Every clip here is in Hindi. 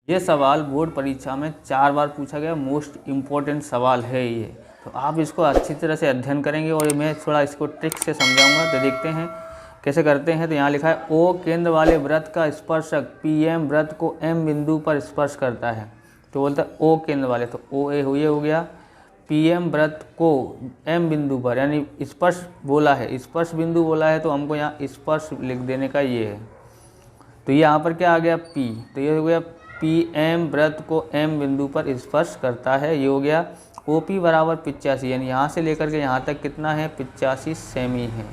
ये सवाल बोर्ड परीक्षा में 4 बार पूछा गया, मोस्ट इम्पोर्टेंट सवाल है ये। तो आप इसको अच्छी तरह से अध्ययन करेंगे और मैं थोड़ा इसको ट्रिक से समझाऊंगा। तो देखते हैं कैसे करते हैं। तो यहाँ लिखा है ओ केंद्र वाले वृत्त का स्पर्शक PM वृत्त को M बिंदु पर स्पर्श करता है। तो बोलता है ओ केंद्र वाले, तो ओ ए ये हो गया। PM वृत्त को M बिंदु पर, यानी स्पर्श बोला है, स्पर्श बिंदु बोला है, तो हमको यहाँ स्पर्श लिख देने का ये है। तो ये यहाँ पर क्या आ गया P, तो ये हो गया PM वृत्त को M बिंदु पर स्पर्श करता है, ये हो गया। OP बराबर 85, यानी यहाँ से लेकर के यहाँ तक कितना है 85 सेमी है।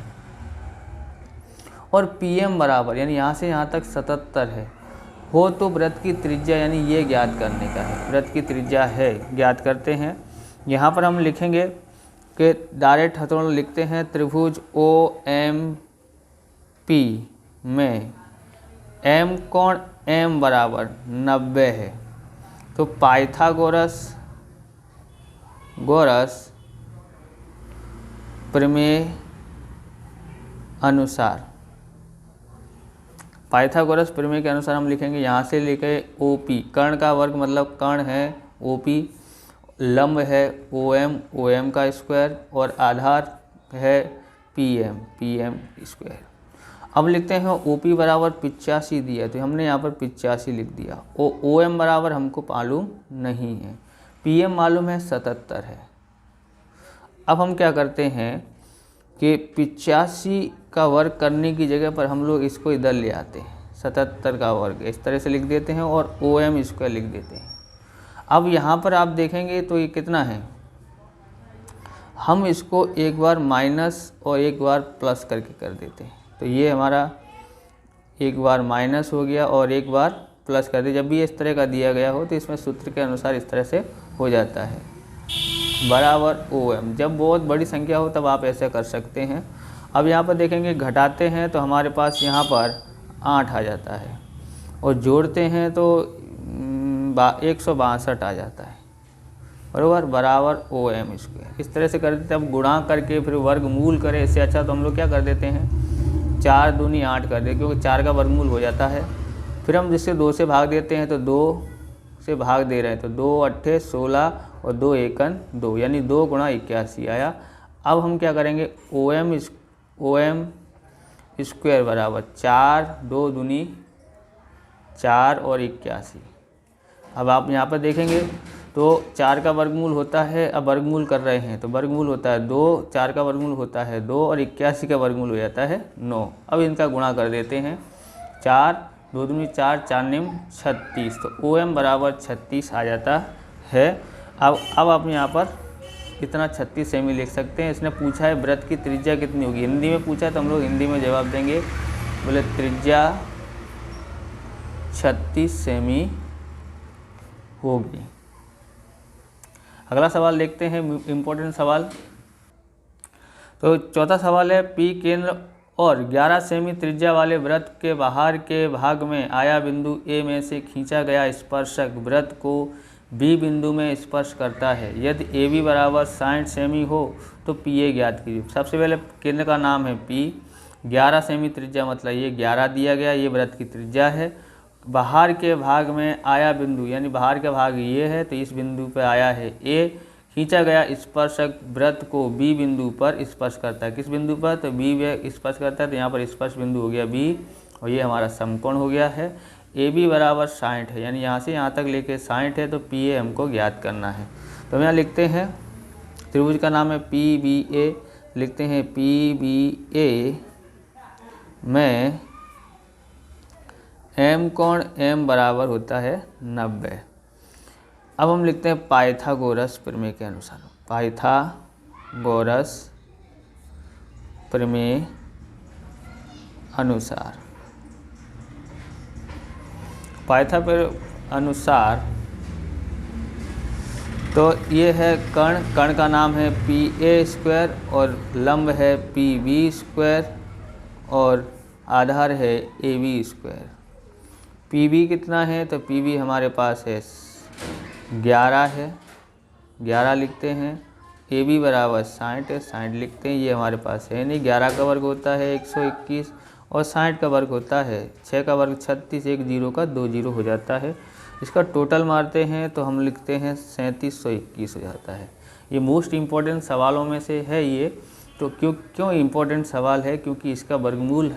और PM बराबर, यानी यहाँ से यहाँ तक 77 है। हो तो वृत्त की त्रिज्या, यानी ये ज्ञात करने का है, वृत्त की त्रिज्या है, ज्ञात करते हैं। यहाँ पर हम लिखेंगे कि डायरेक्ट हथौड़ा लिखते हैं, त्रिभुज OMP में M कोण M बराबर 90 है। तो पाइथागोरस प्रमेय अनुसार, पाइथागोरस प्रमेय के अनुसार हम लिखेंगे, यहाँ से लेके OP, कर्ण का वर्ग मतलब कर्ण है OP, लंब है OM का स्क्वायर, और आधार है PM स्क्वायर। अब लिखते हैं OP बराबर 85 दिया, तो हमने यहाँ पर 85 लिख दिया। OM बराबर हमको मालूम नहीं है, PM मालूम है 77 है। अब हम क्या करते हैं कि 85 का वर्ग करने की जगह पर हम लोग इसको इधर ले आते हैं, 77 का वर्ग इस तरह से लिख देते हैं और OM स्क्वायर लिख देते हैं। अब यहाँ पर आप देखेंगे तो ये कितना है, हम इसको एक बार माइनस और एक बार प्लस करके कर देते हैं। तो ये हमारा एक बार माइनस हो गया और एक बार प्लस कर दिया। जब भी इस तरह का दिया गया हो तो इसमें सूत्र के अनुसार इस तरह से हो जाता है, बराबर OM। जब बहुत बड़ी संख्या हो तब आप ऐसे कर सकते हैं। अब यहाँ पर देखेंगे घटाते हैं तो हमारे पास यहाँ पर 8 आ जाता है, और जोड़ते हैं तो 162 आ जाता है, बराबर, बराबर OM स्क्वायर। इस तरह से कर देते हैं। अब गुणा करके फिर वर्गमूल करें, इससे अच्छा तो हम लोग क्या कर देते हैं, 4 दूनी 8 कर देते, क्योंकि 4 का वर्गमूल हो जाता है। फिर हम जिससे 2 से भाग देते हैं, तो 2 से भाग दे रहे हैं, तो 2 8 16 और 2 एकन 2, यानी 2 गुणा 81 आया। अब हम क्या करेंगे, OM स्क्वायर बराबर 4, 2 दूनी 4 और 81। अब आप यहाँ पर देखेंगे तो 4 का वर्गमूल होता है, अब वर्गमूल कर रहे हैं तो वर्गमूल होता है 2, 4 का वर्गमूल होता है 2 और 81 का वर्गमूल हो जाता है 9। अब इनका गुणा कर देते हैं, 4 2 दूनी 4, 4 निम 36, तो OM बराबर 36 आ जाता है। अब आप यहाँ पर कितना 36 सेमी लिख सकते हैं। इसने पूछा है वृत्त की त्रिज्या कितनी होगी, हिंदी में पूछा है तो हम लोग हिंदी में जवाब देंगे, बोले त्रिज्या 36 सेमी होगी। अगला सवाल देखते हैं, इम्पोर्टेंट सवाल। तो चौथा सवाल है, P केंद्र और 11 सेमी त्रिज्या वाले वृत्त के बाहर के भाग में आया बिंदु A में से खींचा गया स्पर्शक वृत्त को B बिंदु में स्पर्श करता है। यदि AB बराबर 60 सेमी हो तो PA ज्ञात कीजिए। सबसे पहले केंद्र का नाम है P, 11 सेमी त्रिज्या मतलब ये 11 दिया गया, ये वृत्त की त्रिज्या है। बाहर के भाग में आया बिंदु, यानी बाहर का भाग ये है, तो इस बिंदु पे आया है A। खींचा गया स्पर्शक वृत्त को B बिंदु पर स्पर्श करता है। किस बिंदु पर, तो B में स्पर्श करता है, तो यहाँ पर स्पर्श बिंदु हो गया B, और ये हमारा समकोण हो गया है। AB बराबर 60 है, यानी यहाँ से यहाँ तक लेके 60 है, तो PA हमको ज्ञात करना है। तो हम यहाँ लिखते हैं, त्रिभुज का नाम है PBA, लिखते हैं PBA में M कोण M बराबर होता है 90। अब हम लिखते हैं पाइथागोरस प्रमेय के अनुसार, पाइथागोरस प्रमेय अनुसार, अनुसार तो ये है कर्ण का नाम है PA स्क्वायर और लंब है PB स्क्वायर और आधार है AB स्क्वायर। PB कितना है, तो PB हमारे पास है 11 है, 11 लिखते हैं। AB बराबर 60 है, 60 लिखते हैं, ये हमारे पास है नहीं। 11 का वर्ग होता है 121 और 60 का वर्ग होता है 6 का वर्ग 36, 1 0 का 2 0 हो जाता है। इसका टोटल मारते हैं तो हम लिखते हैं 3721 हो जाता है। ये मोस्ट इम्पॉर्टेंट सवालों में से है ये। तो क्यों इम्पोर्टेंट सवाल है, क्योंकि इसका वर्गमूल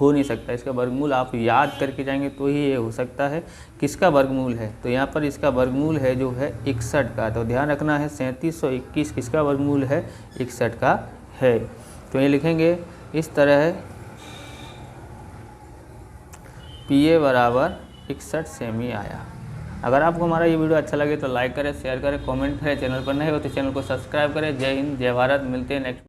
हो नहीं सकता। इसका वर्गमूल आप याद करके जाएंगे तो ही ये हो सकता है। किसका वर्गमूल है, तो यहाँ पर इसका वर्गमूल है जो है 61 का। तो ध्यान रखना है 3721 किसका वर्गमूल है, 61 का है। तो ये लिखेंगे इस तरह PA बराबर 61 सेमी आया। अगर आपको हमारा ये वीडियो अच्छा लगे तो लाइक करें, शेयर करें, कमेंट करें। चैनल पर नए हो तो चैनल को सब्सक्राइब करें। जय हिंद, जय भारत। मिलते हैं नेक्स्ट